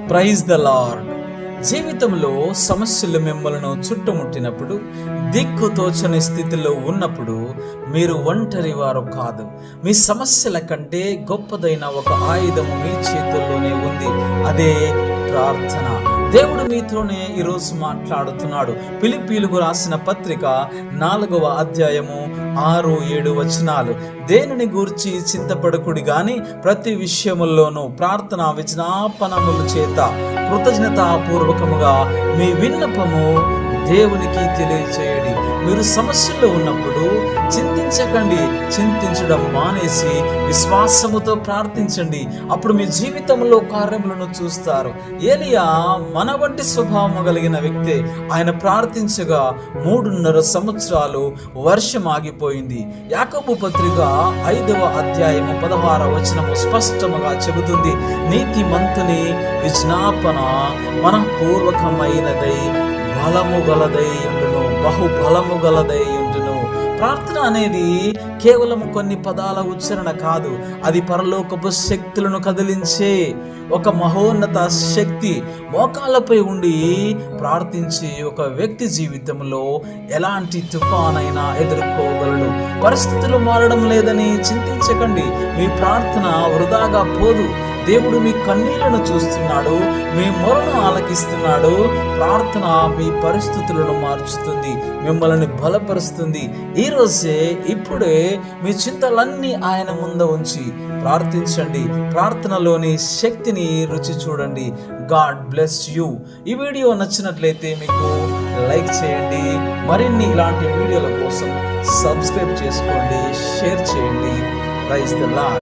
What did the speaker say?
Praise the lord. జీవితంలో సమస్యలు మిమ్మల్ని చుట్టుముట్టినప్పుడు, దిక్కు తోచని స్థితిలో ఉన్నప్పుడు మీరు ఒంటరి వారు కాదు. మీ సమస్యల కంటే గొప్పదైన ఒక ఆయుధము మీ చేతుల్లోనే ఉంది. అదే ప్రార్థన. దేవుడు మీతోనే ఈరోజు మాట్లాడుతున్నాడు. ఫిలిప్పీయులకు రాసిన పత్రిక 4వ అధ్యాయము 6-7 వచనాలు. దేనిని గూర్చి చింతపడకుడి గాని ప్రతి విషయముల్లోనూ ప్రార్థన విజ్ఞాపనముల చేత కృతజ్ఞతాపూర్వకముగా మీ విన్నపము దేవునికి తెలియచేయడి. మీరు సమస్యల్లో ఉన్నప్పుడు చింతించకండి. చింతించడం మానేసి విశ్వాసముతో ప్రార్థించండి. అప్పుడు మీ జీవితంలో కార్యములను చూస్తారు. ఏలియా మన వంటి స్వభావం కలిగిన వ్యక్తే. ఆయన ప్రార్థించగా 3.5 సంవత్సరాలు వర్షం ఆగిపోయింది. యాకోబు పత్రిక 5వ అధ్యాయము 16వ వచనము స్పష్టముగా చెబుతుంది, నీతిమంతుని విజ్ఞాపన మనఃపూర్వకమైనదై బలము గలదై ఉండును, బహుబలము గలదై ఉండును. ప్రార్థన అనేది కేవలం కొన్ని పదాల ఉచ్చారణ కాదు. అది పరలోకపు శక్తులను కదిలించే ఒక మహోన్నత శక్తి. మోకాళ్ళపై ఉండి ప్రార్థించి ఒక వ్యక్తి జీవితంలో ఎలాంటి తుఫానైనా ఎదుర్కోగలడు. పరిస్థితులు మారడం లేదని చింతించకండి. మీ ప్రార్థన వృధాగా పోదు. దేవుడు మీ కన్నీళ్లను చూస్తున్నాడు, మీ మొరను ఆలకిస్తున్నాడు. ప్రార్థన మీ పరిస్థితులను మార్చుతుంది, మిమ్మల్ని బలపరుస్తుంది. ఈరోజే ఇప్పుడే మీ చింతలన్నీ ఆయన ముందు ఉంచి ప్రార్థించండి. ప్రార్థనలోని శక్తిని రుచి చూడండి. God bless you. ఈ వీడియో నచ్చినట్లయితే మీకు లైక్ చేయండి. మరిన్ని ఇలాంటి వీడియోల కోసం సబ్స్క్రైబ్ చేసుకోండి, షేర్ చేయండి. Praise the lord.